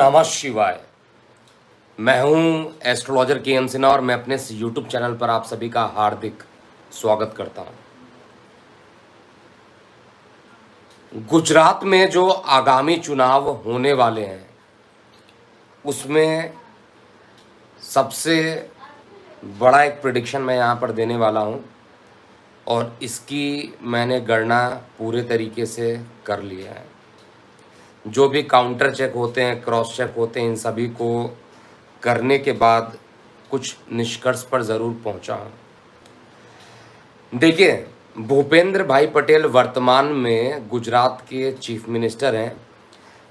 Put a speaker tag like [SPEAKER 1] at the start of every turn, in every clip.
[SPEAKER 1] नमः शिवाय। मैं हूं एस्ट्रोलॉजर के एम सिन्हा और मैं अपने इस यूट्यूब चैनल पर आप सभी का हार्दिक स्वागत करता हूं। गुजरात में जो आगामी चुनाव होने वाले हैं उसमें सबसे बड़ा एक प्रेडिक्शन मैं यहां पर देने वाला हूं और इसकी मैंने गणना पूरे तरीके से कर लिया है। जो भी काउंटर चेक होते हैं, क्रॉस चेक होते हैं, इन सभी को करने के बाद कुछ निष्कर्ष पर ज़रूर पहुंचा हूं। देखिए, भूपेंद्र भाई पटेल वर्तमान में गुजरात के चीफ मिनिस्टर हैं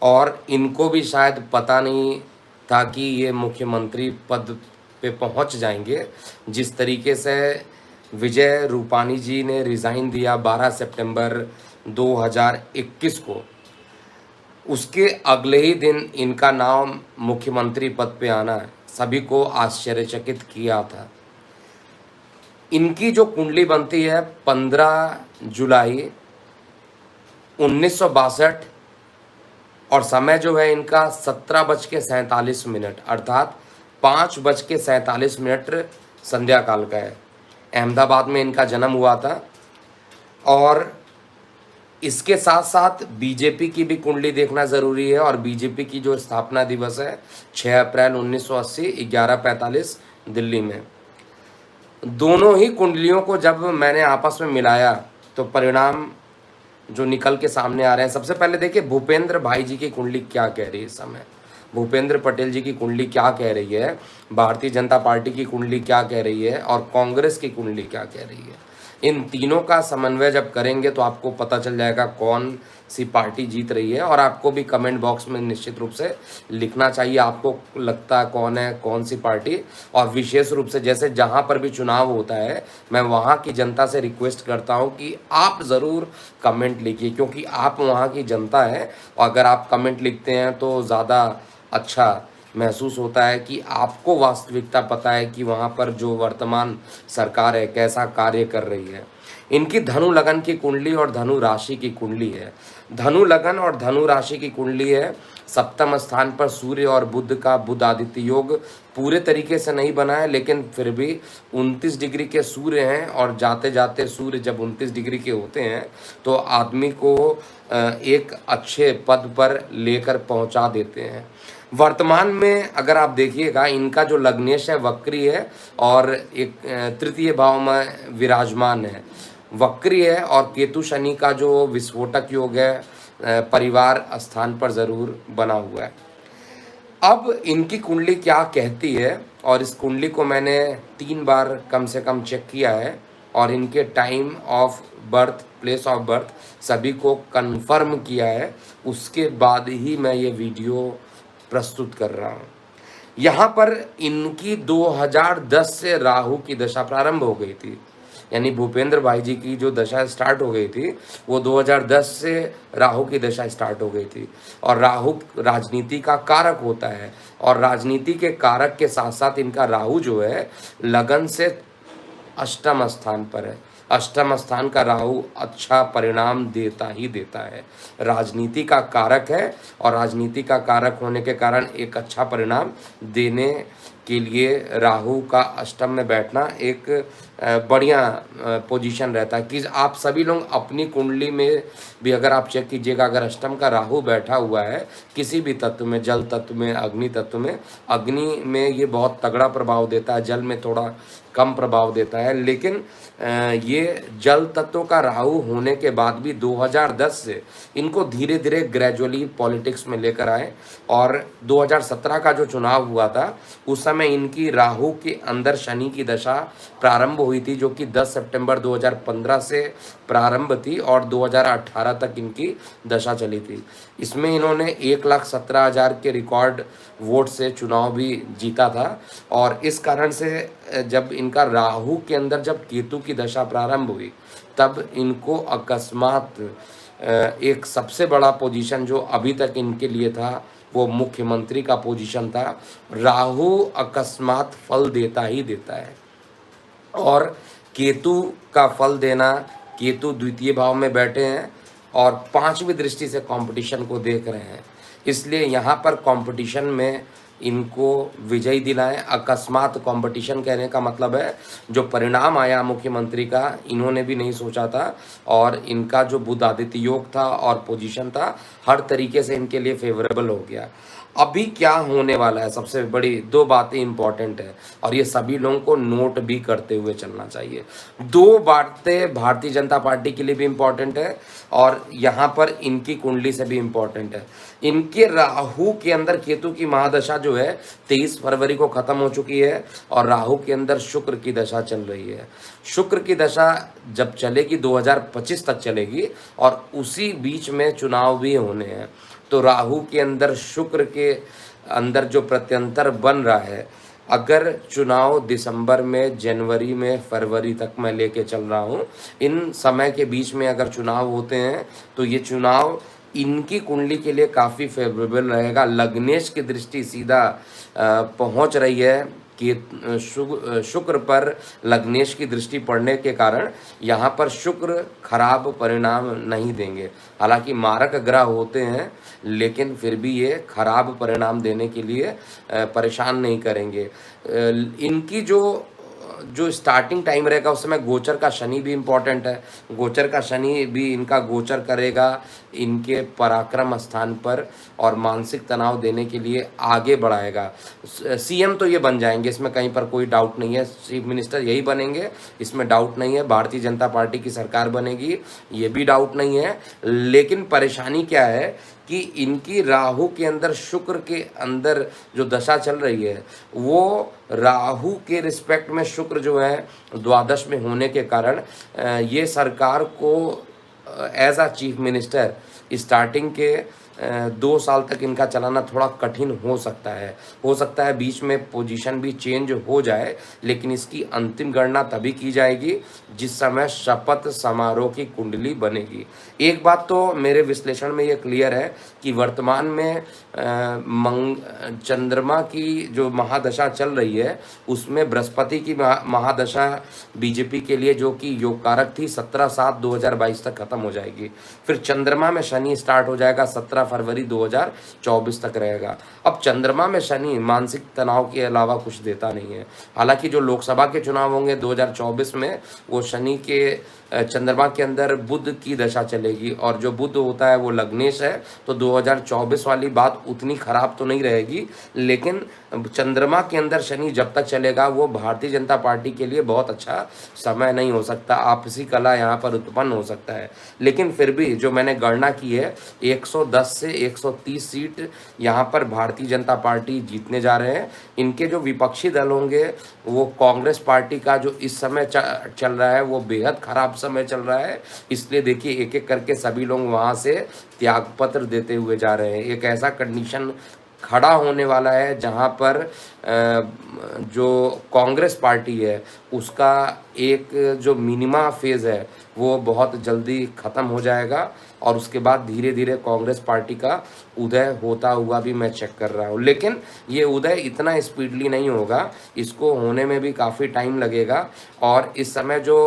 [SPEAKER 1] और इनको भी शायद पता नहीं था कि ये मुख्यमंत्री पद पे पहुंच जाएंगे। जिस तरीके से विजय रूपानी जी ने रिज़ाइन दिया 12 सितंबर 2021 को, उसके अगले ही दिन इनका नाम मुख्यमंत्री पद पे आना सभी को आश्चर्यचकित किया था। इनकी जो कुंडली बनती है 15 जुलाई 1962 और समय जो है इनका 17:47 अर्थात 5:47 संध्या काल का है। अहमदाबाद में इनका जन्म हुआ था और इसके साथ साथ बीजेपी की भी कुंडली देखना ज़रूरी है और बीजेपी की जो स्थापना दिवस है 6 अप्रैल 1980 11:45 दिल्ली में। दोनों ही कुंडलियों को जब मैंने आपस में मिलाया तो परिणाम जो निकल के सामने आ रहे हैं, सबसे पहले देखिए भूपेंद्र भाई जी की कुंडली क्या कह रही है इस समय, भूपेंद्र पटेल जी की कुंडली क्या कह रही है, भारतीय जनता पार्टी की कुंडली क्या कह रही है और कांग्रेस की कुंडली क्या कह रही है। इन तीनों का समन्वय जब करेंगे तो आपको पता चल जाएगा कौन सी पार्टी जीत रही है और आपको भी कमेंट बॉक्स में निश्चित रूप से लिखना चाहिए आपको लगता है कौन है कौन सी पार्टी। और विशेष रूप से जैसे जहां पर भी चुनाव होता है मैं वहां की जनता से रिक्वेस्ट करता हूं कि आप ज़रूर कमेंट लिखिए, क्योंकि आप वहां की जनता है और अगर आप कमेंट लिखते हैं तो ज़्यादा अच्छा महसूस होता है कि आपको वास्तविकता पता है कि वहाँ पर जो वर्तमान सरकार है कैसा कार्य कर रही है। इनकी धनु लगन की कुंडली और धनु राशि की कुंडली है। धनु लगन और धनु राशि की कुंडली है, सप्तम स्थान पर सूर्य और बुध का बुध आदित्य योग पूरे तरीके से नहीं बना है, लेकिन फिर भी 29 डिग्री के सूर्य हैं और जाते जाते सूर्य जब 29 डिग्री के होते हैं तो आदमी को एक अच्छे पद पर लेकर पहुंचा देते हैं। वर्तमान में अगर आप देखिएगा इनका जो लग्नेश है वक्री है और एक तृतीय भाव में विराजमान है, वक्री है और केतु शनि का जो विस्फोटक योग है परिवार स्थान पर ज़रूर बना हुआ है। अब इनकी कुंडली क्या कहती है और इस कुंडली को मैंने 3 बार कम से कम चेक किया है और इनके time of birth, place of birth सभी को कंफर्म किया है, उसके बाद ही मैं ये वीडियो प्रस्तुत कर रहा हूँ। यहाँ पर इनकी 2010 से राहु की दशा प्रारंभ हो गई थी, यानी भूपेंद्र भाई जी की जो दशा स्टार्ट हो गई थी वो 2010 से राहु की दशा स्टार्ट हो गई थी। और राहु राजनीति का कारक होता है और राजनीति के कारक के साथ साथ इनका राहु जो है लगन से अष्टम स्थान पर है। अष्टम स्थान का राहु अच्छा परिणाम देता ही देता है, राजनीति का कारक है और राजनीति का कारक होने के कारण एक अच्छा परिणाम देने के लिए राहु का अष्टम में बैठना एक बढ़िया पोजीशन रहता है। कि आप सभी लोग अपनी कुंडली में भी अगर आप चेक कीजिएगा, अगर अष्टम का राहु बैठा हुआ है किसी भी तत्व में, जल तत्व में, अग्नि तत्व में, अग्नि में ये बहुत तगड़ा प्रभाव देता है, जल में थोड़ा कम प्रभाव देता है, लेकिन ये जल तत्व का राहु होने के बाद भी 2010 से इनको धीरे धीरे ग्रेजुअली पॉलिटिक्स में लेकर आए और 2017 का जो चुनाव हुआ था उस समय इनकी राहु के अंदर शनि की दशा प्रारंभ हुई थी, जो कि 10 सितंबर 2015 से प्रारंभ थी और 2018 तक इनकी दशा चली थी। इसमें इन्होंने 1,17,000 के रिकॉर्ड वोट से चुनाव भी जीता था और इस कारण से जब इनका राहु के अंदर जब केतु की दशा प्रारंभ हुई तब इनको अकस्मात एक सबसे बड़ा पोजीशन जो अभी तक इनके लिए था वो मुख्यमंत्री का पोजीशन था। राहु अकस्मात फल देता ही देता है और केतु का फल देना, केतु द्वितीय भाव में बैठे हैं और 5वीं दृष्टि से कंपटीशन को देख रहे हैं। इसलिए यहाँ पर कंपटीशन में इनको विजयी दिलाएं। अकस्मात कंपटीशन कहने का मतलब है जो परिणाम आया मुख्यमंत्री का इन्होंने भी नहीं सोचा था, और इनका जो बुद्ध आदित्य योग था और पोजीशन था हर तरीके से इनके लिए फेवरेबल हो गया। अभी क्या होने वाला है, सबसे बड़ी दो बातें इंपॉर्टेंट है और ये सभी लोगों को नोट भी करते हुए चलना चाहिए। दो बातें भारतीय जनता पार्टी के लिए भी इम्पॉर्टेंट है और यहाँ पर इनकी कुंडली से भी इम्पॉर्टेंट है। इनके राहु के अंदर केतु की महादशा जो है 23 फरवरी को खत्म हो चुकी है और राहु के अंदर शुक्र की दशा चल रही है। शुक्र की दशा जब चलेगी 2025 तक चलेगी और उसी बीच में चुनाव भी होने हैं। तो राहु के अंदर शुक्र के अंदर जो प्रत्यंतर बन रहा है, अगर चुनाव दिसंबर में, जनवरी में, फरवरी तक मैं लेके चल रहा हूँ, इन समय के बीच में अगर चुनाव होते हैं तो ये चुनाव इनकी कुंडली के लिए काफ़ी फेवरेबल रहेगा। लग्नेश की दृष्टि सीधा पहुँच रही है कि शुक्र पर लग्नेश की दृष्टि पड़ने के कारण यहाँ पर शुक्र खराब परिणाम नहीं देंगे। हालांकि मारक ग्रह होते हैं लेकिन फिर भी ये खराब परिणाम देने के लिए परेशान नहीं करेंगे। इनकी जो स्टार्टिंग टाइम रहेगा उस समय गोचर का शनि भी इम्पॉर्टेंट है। गोचर का शनि भी इनका गोचर करेगा इनके पराक्रम स्थान पर और मानसिक तनाव देने के लिए आगे बढ़ाएगा। सीएम तो ये बन जाएंगे, इसमें कहीं पर कोई डाउट नहीं है। चीफ मिनिस्टर यही बनेंगे, इसमें डाउट नहीं है। भारतीय जनता पार्टी की सरकार बनेगी, ये भी डाउट नहीं है। लेकिन परेशानी क्या है कि इनकी राहु के अंदर, शुक्र के अंदर जो दशा चल रही है वो राहु के रिस्पेक्ट में शुक्र जो है द्वादश में होने के कारण ये सरकार को as a chief minister starting के 2 साल तक इनका चलाना थोड़ा कठिन हो सकता है। बीच में पोजीशन भी चेंज हो जाए, लेकिन इसकी अंतिम गणना तभी की जाएगी जिस समय शपथ समारोह की कुंडली बनेगी। एक बात तो मेरे विश्लेषण में ये क्लियर है कि वर्तमान में चंद्रमा की जो महादशा चल रही है उसमें बृहस्पति की महादशा बीजेपी के लिए जो कि योगकारक थी 17/7/2022 तक खत्म हो जाएगी। फिर चंद्रमा में शनि स्टार्ट हो जाएगा, 17 फरवरी 2024 तक रहेगा। अब चंद्रमा में शनि मानसिक तनाव के अलावा कुछ देता नहीं है। हालांकि जो लोकसभा के चुनाव होंगे 2024 में वो शनि के चंद्रमा के अंदर बुध की दशा चलेगी और जो बुध होता है वो लग्नेश है, तो 2024 वाली बात उतनी खराब तो नहीं रहेगी। लेकिन चंद्रमा के अंदर शनि जब तक चलेगा वो भारतीय जनता पार्टी के लिए बहुत अच्छा समय नहीं हो सकता। आपसी कला यहाँ पर उत्पन्न हो सकता है। लेकिन फिर भी जो मैंने गणना की है 110 से 130 सीट यहाँ पर भारतीय जनता पार्टी जीतने जा रहे हैं। इनके जो विपक्षी दल होंगे वो कांग्रेस पार्टी का जो इस समय चल रहा है वो बेहद खराब समय चल रहा है। इसलिए देखिए एक एक करके सभी लोग वहाँ से त्यागपत्र देते हुए जा रहे हैं। एक ऐसा कंडीशन खड़ा होने वाला है जहां पर जो कांग्रेस पार्टी है उसका एक जो मिनिमा फेज़ है वो बहुत जल्दी ख़त्म हो जाएगा और उसके बाद धीरे धीरे कांग्रेस पार्टी का उदय होता हुआ भी मैं चेक कर रहा हूँ। लेकिन ये उदय इतना स्पीडली नहीं होगा, इसको होने में भी काफ़ी टाइम लगेगा। और इस समय जो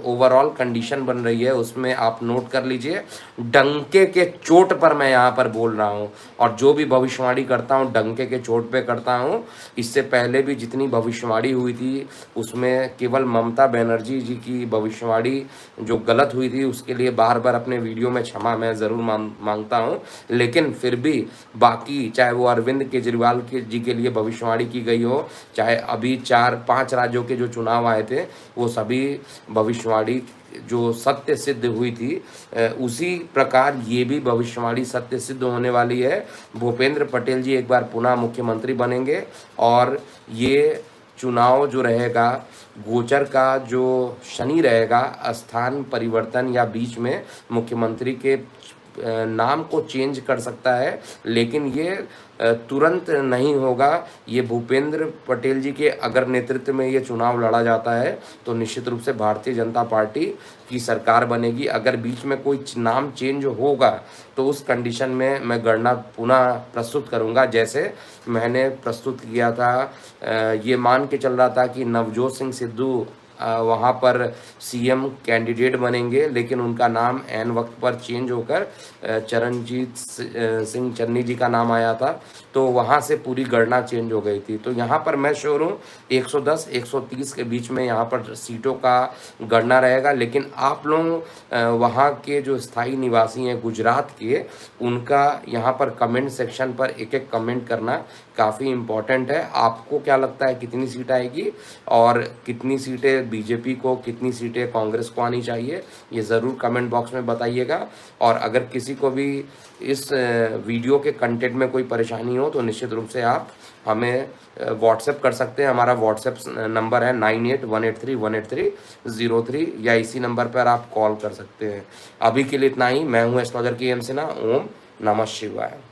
[SPEAKER 1] ओवरऑल कंडीशन बन रही है उसमें आप नोट कर लीजिए, डंके के चोट पर मैं यहाँ पर बोल रहा हूँ और जो भी भविष्यवाणी करता हूँ डंके के चोट पे करता हूँ। इससे पहले भी जितनी भविष्यवाणी हुई थी उसमें केवल ममता बनर्जी जी की भविष्यवाणी जो गलत हुई थी उसके लिए बार बार अपने वीडियो में क्षमा मैं ज़रूर मांगता हूँ। लेकिन फिर भी बाकी चाहे वो अरविंद केजरीवाल जी के लिए भविष्यवाणी की गई हो, चाहे अभी 4-5 राज्यों के जो चुनाव आए थे वो सभी भविष्यवाणी जो सत्य सिद्ध हुई थी, उसी प्रकार ये भी भविष्यवाणी सत्य सिद्ध होने वाली है। भूपेंद्र पटेल जी एक बार पुनः मुख्यमंत्री बनेंगे और ये चुनाव जो रहेगा गोचर का जो शनि रहेगा स्थान परिवर्तन या बीच में मुख्यमंत्री के नाम को चेंज कर सकता है, लेकिन ये तुरंत नहीं होगा। ये भूपेंद्र पटेल जी के अगर नेतृत्व में ये चुनाव लड़ा जाता है तो निश्चित रूप से भारतीय जनता पार्टी की सरकार बनेगी। अगर बीच में कोई नाम चेंज होगा तो उस कंडीशन में मैं गणना पुनः प्रस्तुत करूंगा, जैसे मैंने प्रस्तुत किया था। ये मान के चल रहा था कि नवजोत सिंह सिद्धू वहाँ पर सीएम कैंडिडेट बनेंगे, लेकिन उनका नाम ऐन वक्त पर चेंज होकर चरणजीत सिंह चन्नी जी का नाम आया था, तो वहाँ से पूरी गणना चेंज हो गई थी। तो यहाँ पर मैं श्योर हूँ 110 130 के बीच में यहाँ पर सीटों का गणना रहेगा। लेकिन आप लोग वहाँ के जो स्थायी निवासी हैं गुजरात के, उनका यहाँ पर कमेंट सेक्शन पर एक एक कमेंट करना काफ़ी इम्पॉर्टेंट है। आपको क्या लगता है कितनी सीट आएगी और कितनी सीटें बीजेपी को, कितनी सीटें कांग्रेस को आनी चाहिए, ये ज़रूर कमेंट बॉक्स में बताइएगा। और अगर किसी को भी इस वीडियो के कंटेंट में कोई परेशानी हो तो निश्चित रूप से आप हमें व्हाट्सएप कर सकते हैं। हमारा व्हाट्सएप नंबर है 9818318303, या इसी नंबर पर आप कॉल कर सकते हैं। अभी के लिए इतना ही। मैं हूँ एस्ट्रोलॉजर के एम सिन्हा। ओम नमः शिवाय।